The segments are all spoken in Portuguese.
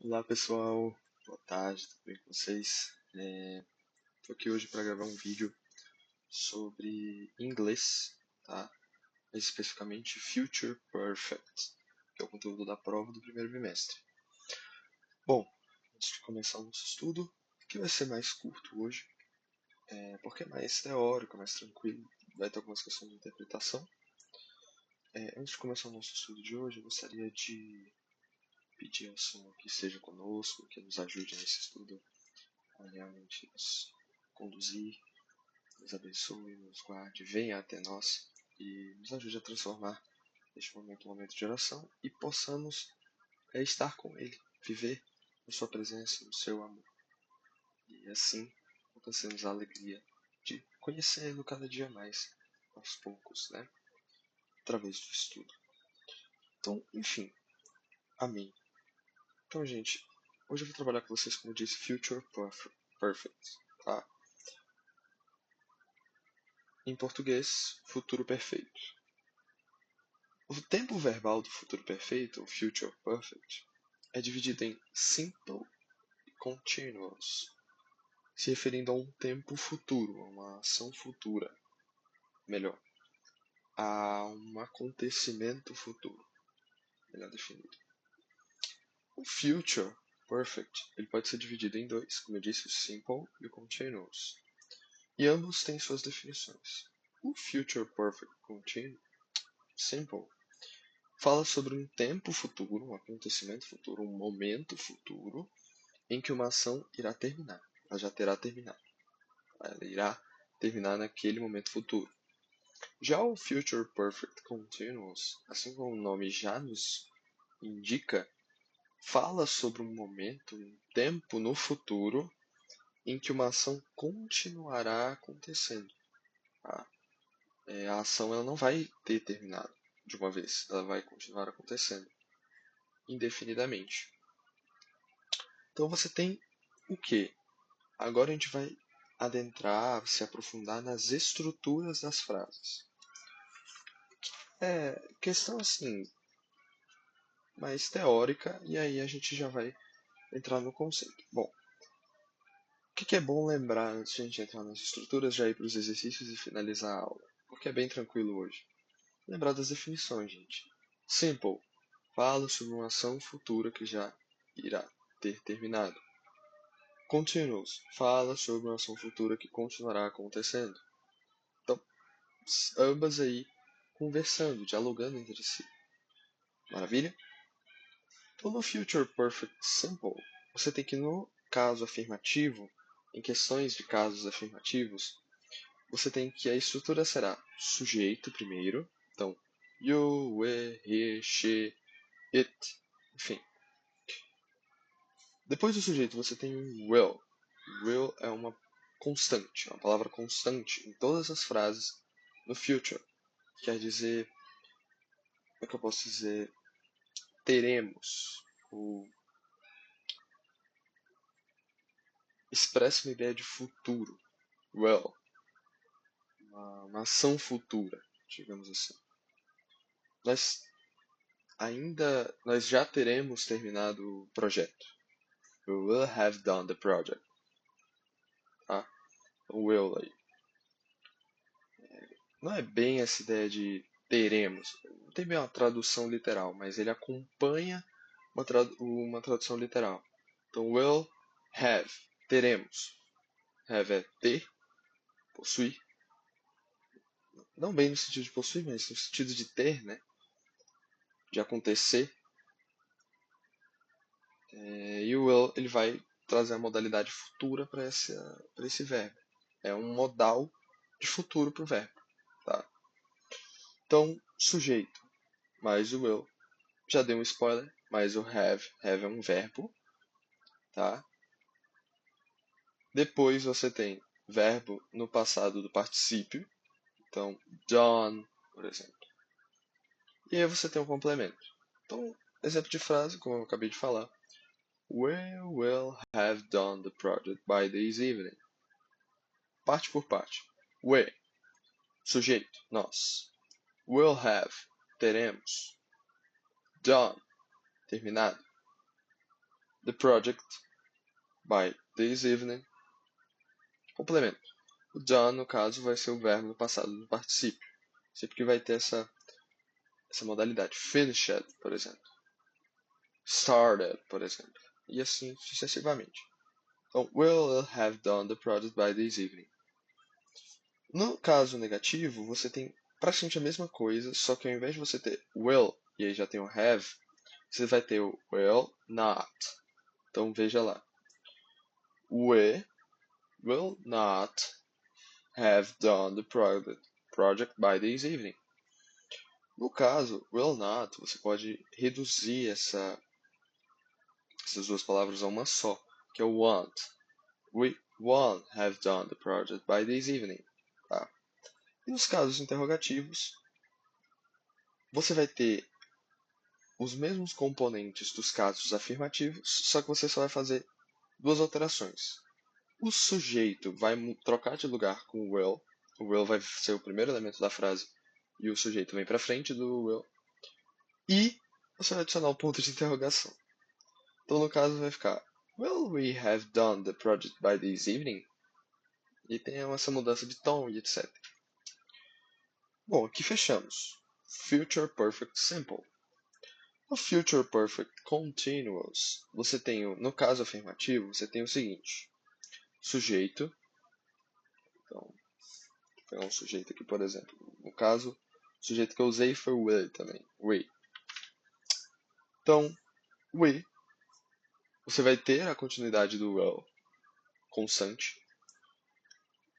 Olá pessoal, boa tarde, tudo bem com vocês? Tô aqui hoje para gravar um vídeo sobre inglês, tá? Mais especificamente Future Perfect, que é o conteúdo da prova do primeiro bimestre. Bom, antes de começar o nosso estudo, que vai ser mais curto hoje, porque é mais teórico, mais tranquilo, vai ter algumas questões de interpretação. Antes de começar o nosso estudo de hoje, eu gostaria de pedir ao Senhor que esteja conosco, que nos ajude nesse estudo a realmente nos conduzir, nos abençoe, nos guarde, venha até nós e nos ajude a transformar este momento um momento de oração e possamos estar com Ele, viver na Sua presença, no Seu amor. E assim alcancemos a alegria de conhecê-lo cada dia mais, aos poucos, né? Através do estudo. Então, enfim, amém. Então, gente, hoje eu vou trabalhar com vocês, como eu disse, Future Perfect, tá? Em português, futuro perfeito. O tempo verbal do futuro perfeito, o future perfect, é dividido em simple e continuous, se referindo a um tempo futuro, a uma ação futura, melhor, a um acontecimento futuro, melhor definido. O future perfect ele pode ser dividido em dois, como eu disse, o simple e o continuous, e ambos têm suas definições. O future perfect simple fala sobre um tempo futuro, um acontecimento futuro, um momento futuro em que uma ação irá terminar. Ela já terá terminado. Ela irá terminar naquele momento futuro. Já o Future Perfect Continuous, assim como o nome já nos indica, fala sobre um momento, um tempo no futuro em que uma ação continuará acontecendo. A ação ela não vai ter terminado de uma vez, ela vai continuar acontecendo indefinidamente. Então você tem o que? Agora a gente vai adentrar, se aprofundar nas estruturas das frases. Questão assim, mais teórica, e aí a gente já vai entrar no conceito. Bom, o que é bom lembrar antes de a gente entrar nas estruturas, já ir para os exercícios e finalizar a aula? Porque é bem tranquilo hoje. Lembrar das definições, gente. Simple, fala sobre uma ação futura que já irá ter terminado. Continuous, fala sobre uma ação futura que continuará acontecendo. Então, ambas aí conversando, dialogando entre si. Maravilha? Então, no Future Perfect Simple, você tem que, no caso afirmativo, em questões de casos afirmativos, você tem que a estrutura será sujeito primeiro, então you, we, he, she, it, enfim. Depois do sujeito você tem o will. Will é uma constante, uma palavra constante em todas as frases no future. Quer dizer, como é que eu posso dizer? Teremos, ou expressa uma ideia de futuro. Well, uma ação futura, digamos assim. Nós nós já teremos terminado o projeto. We will have done the project. Tá? O will aí. Não é bem essa ideia de teremos. Não tem bem uma tradução literal, mas ele acompanha uma tradução literal. Então, will have, teremos. Have é ter, possuir. Não bem no sentido de possuir, mas no sentido de ter, né? De acontecer. E o will ele vai trazer a modalidade futura para esse verbo. É um modal de futuro para o verbo. Tá? Então, sujeito mais o will. Já dei um spoiler, mas o have. Have é um verbo. Tá? Depois você tem verbo no passado do particípio. Então, done, por exemplo. E aí você tem um complemento. Então, exemplo de frase, como eu acabei de falar. We will have done the project by this evening. Parte por parte. We, sujeito, nós. Will have, teremos. Done, terminado. the project by this evening. Complemento. O done, no caso, vai ser o verbo no passado do particípio. Sempre que vai ter essa modalidade. Finished, por exemplo. Started, por exemplo. E assim sucessivamente. Então, will have done the project by this evening. No caso negativo, você tem praticamente a mesma coisa, só que ao invés de você ter will, e aí já tem o have, você vai ter o will not. Então veja lá. We will not have done the project by this evening. No caso, will not, você pode reduzir essas duas palavras a uma só, que é o want. We won't have done the project by this evening. Tá? E nos casos interrogativos, você vai ter os mesmos componentes dos casos afirmativos, só que você só vai fazer duas alterações. O sujeito vai trocar de lugar com o will. O will vai ser o primeiro elemento da frase e o sujeito vem para frente do will. E você vai adicionar um ponto de interrogação. Então, no caso, vai ficar Will we have done the project by this evening? E tem essa mudança de tom e etc. Bom, aqui fechamos. Future Perfect Simple. No Future Perfect Continuous, você tem, no caso afirmativo, você tem o seguinte. Sujeito. Então, vou pegar um sujeito aqui, por exemplo. No caso, o sujeito que eu usei foi o we também. We. Então, we. Você vai ter a continuidade do will constante.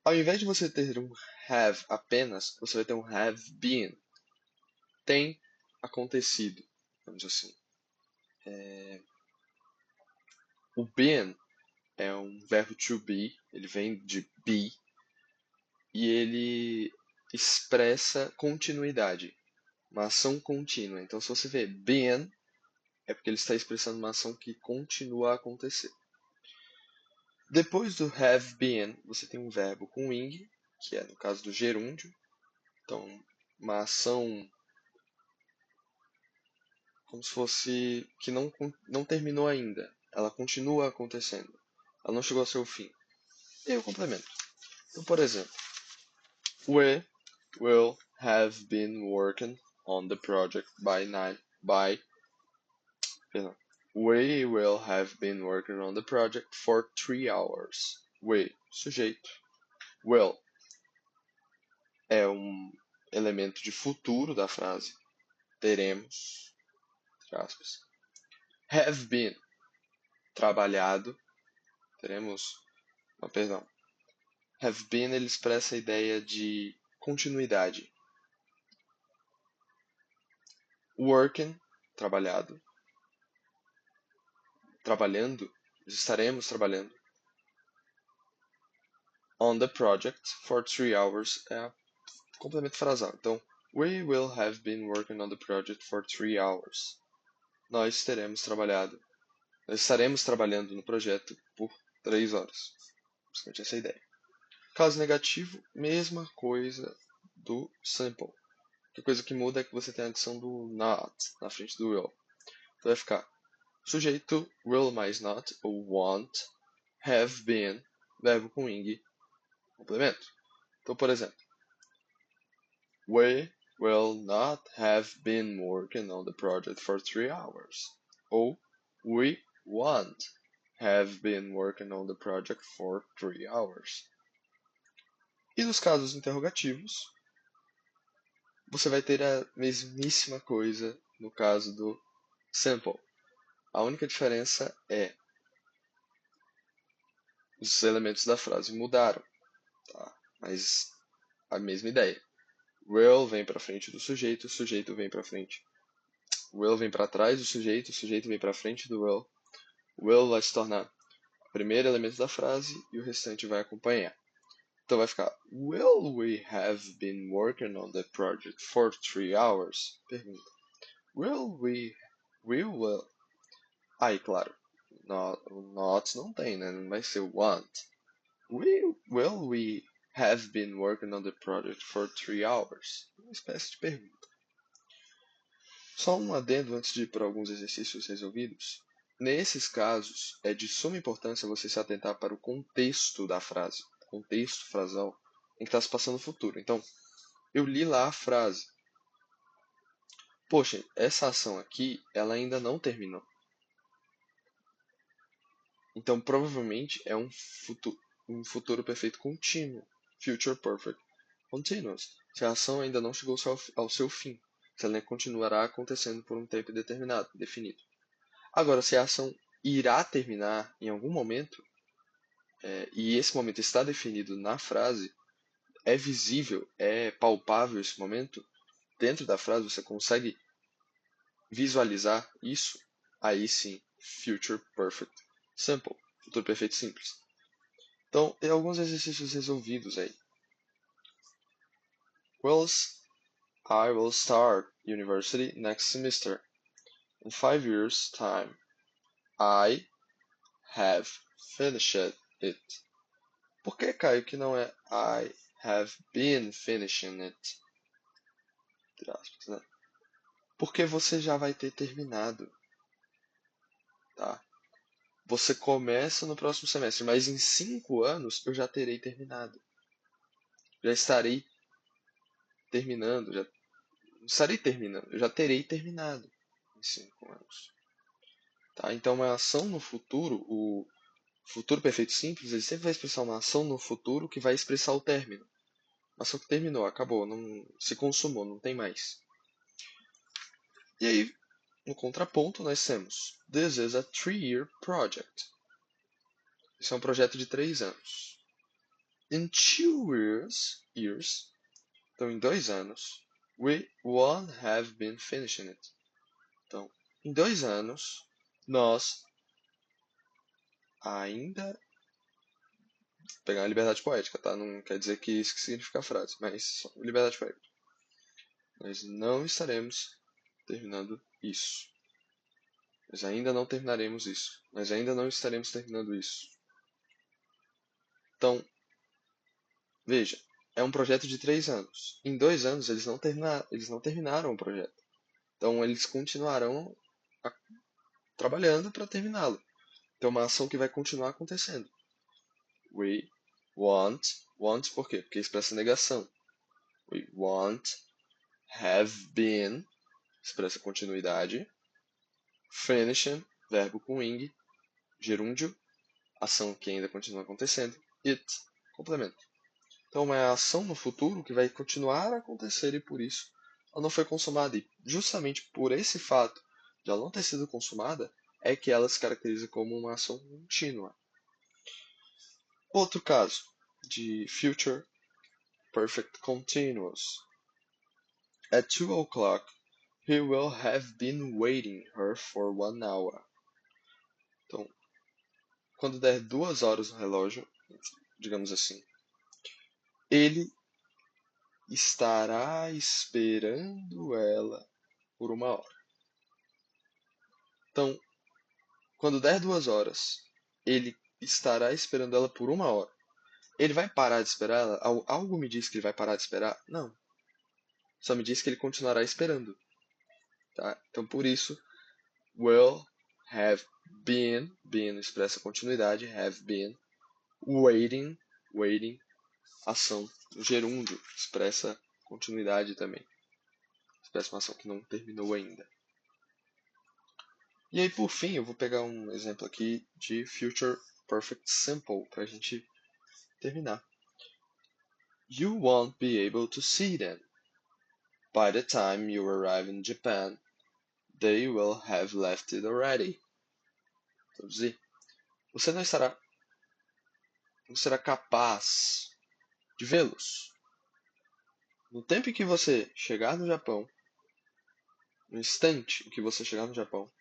Ao invés de você ter um have apenas, você vai ter um have been. Tem acontecido, vamos dizer assim. O been é um verbo to be, ele vem de be, e ele expressa continuidade, uma ação contínua. Então, se você vê been, é porque ele está expressando uma ação que continua a acontecer. Depois do have been, você tem um verbo com ing, que é no caso do gerúndio. Então, uma ação como se fosse que não terminou ainda. Ela continua acontecendo. Ela não chegou ao seu fim. E aí eu complemento. Então, por exemplo, we will have been working on the project We will have been working on the project for 3 hours. We, sujeito. Will é um elemento de futuro da frase. Teremos, entre aspas. Have been, trabalhado. Teremos, perdão. Have been, ele expressa a ideia de continuidade. Working, trabalhado. Trabalhando, estaremos trabalhando. On the project for 3 hours é complemento frasal. Então, we will have been working on the project for 3 hours. Nós estaremos trabalhando no projeto por 3 horas. Basicamente essa é a ideia. Caso negativo, mesma coisa do simple. A coisa que muda é que você tem a adição do not na frente do will. Então vai ficar sujeito will mais not, ou want, have been, verbo com ing, complemento. Então, por exemplo, we will not have been working on the project for 3 hours. Ou we won't have been working on the project for 3 hours. E nos casos interrogativos, você vai ter a mesmíssima coisa no caso do simple. A única diferença é os elementos da frase mudaram, tá? Mas a mesma ideia. Will vem para frente do sujeito, o sujeito vem para frente. Will vem para trás do sujeito, o sujeito vem para frente do will. O will vai se tornar o primeiro elemento da frase e o restante vai acompanhar. Então vai ficar Will we have been working on the project for 3 hours? Pergunta. Will. Aí, claro, not não tem, né? Não vai ser want. Will we have been working on the project for 3 hours? Uma espécie de pergunta. Só um adendo antes de ir para alguns exercícios resolvidos. nesses casos, é de suma importância você se atentar para o contexto da frase, contexto frasal em que está se passando o futuro. Então, eu li lá a frase. Poxa, essa ação aqui, ela ainda não terminou. Então, provavelmente, é um futuro perfeito contínuo. Future Perfect Continuous. Se a ação ainda não chegou ao seu fim. Se ela continuará acontecendo por um tempo determinado, definido. Agora, se a ação irá terminar em algum momento, e esse momento está definido na frase, é visível, é palpável esse momento, dentro da frase você consegue visualizar isso, aí sim, Future Perfect Simple, futuro perfeito simples. Então, tem alguns exercícios resolvidos aí. I will start university next semester. In 5 years' time, I have finished it. Por que, Caio, que não é I have been finishing it? Né? Porque você já vai ter terminado. Tá? Você começa no próximo semestre, mas em 5 anos eu já terei terminado. Já estarei terminando, já estarei terminando, eu já terei terminado em 5 anos. Tá? Então, uma ação no futuro, o futuro perfeito simples, ele sempre vai expressar uma ação no futuro que vai expressar o término. A ação que terminou, acabou, não se consumou, não tem mais. E aí, no contraponto, nós temos This is a 3-year project. Isso é um projeto de 3 anos. In 2 years, então em 2 anos, we won't have been finishing it. Então, em 2 anos, nós ainda... Vou pegar uma liberdade poética, tá? Não quer dizer que isso que significa a frase, mas liberdade poética. Nós não estaremos terminando isso. Nós ainda não terminaremos isso. Nós ainda não estaremos terminando isso. Então, veja, é um projeto de 3 anos. Em 2 anos eles não terminaram o projeto. Então eles continuarão trabalhando para terminá-lo. Então é uma ação que vai continuar acontecendo. We want por quê? Porque expressa negação. We won't have been, expressa continuidade. Finishing, verbo com ing, gerúndio, ação que ainda continua acontecendo. It, complemento. Então, é uma ação no futuro que vai continuar a acontecer e por isso ela não foi consumada. E justamente por esse fato de ela não ter sido consumada, é que ela se caracteriza como uma ação contínua. Outro caso de Future Perfect Continuous. At 2 o'clock, he will have been waiting her for 1 hour. Então, quando der 2 horas no relógio, digamos assim, ele estará esperando ela por 1 hora. Então, quando der 2 horas, ele estará esperando ela por 1 hora. Ele vai parar de esperar ela? Algo me diz que ele vai parar de esperar? Não. Só me diz que ele continuará esperando. Tá? Então, por isso, will have been expressa continuidade, have been, waiting, ação, gerúndio, expressa continuidade também. Expressa uma ação que não terminou ainda. E aí, por fim, eu vou pegar um exemplo aqui de Future Perfect Simple para a gente terminar. You won't be able to see them. By the time you arrive in Japan, they will have left it already. Traduzir. Você não será capaz de vê-los. No tempo em que você chegar no Japão, no instante em que você chegar no Japão,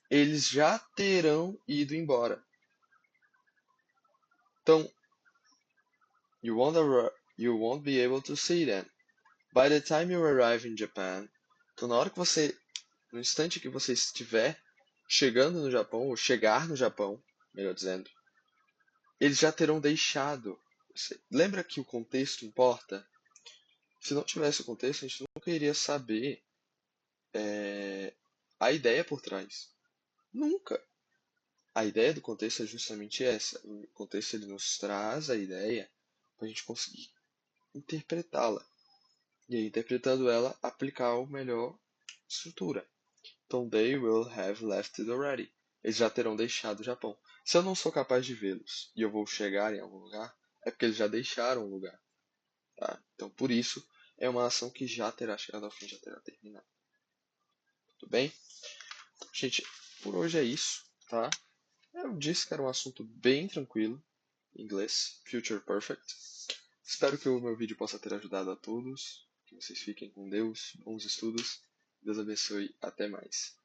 eles já terão ido embora. Então, you won't be able to see them. By the time you arrive in Japan, então no instante que você estiver chegando no Japão, ou chegar no Japão, melhor dizendo, eles já terão deixado. Lembra que o contexto importa? Se não tivesse o contexto, a gente nunca iria saber a ideia por trás. Nunca. A ideia do contexto é justamente essa. O contexto ele nos traz a ideia para a gente conseguir interpretá-la. E aí, interpretando ela, aplicar o melhor estrutura. Então, they will have left it already. Eles já terão deixado o Japão. Se eu não sou capaz de vê-los e eu vou chegar em algum lugar, é porque eles já deixaram o lugar. Tá? Então, por isso, é uma ação que já terá chegado ao fim, já terá terminado. Tudo bem? Gente, por hoje é isso, tá? Eu disse que era um assunto bem tranquilo, em inglês, Future Perfect. Espero que o meu vídeo possa ter ajudado a todos. Que vocês fiquem com Deus, bons estudos. Deus abençoe, até mais.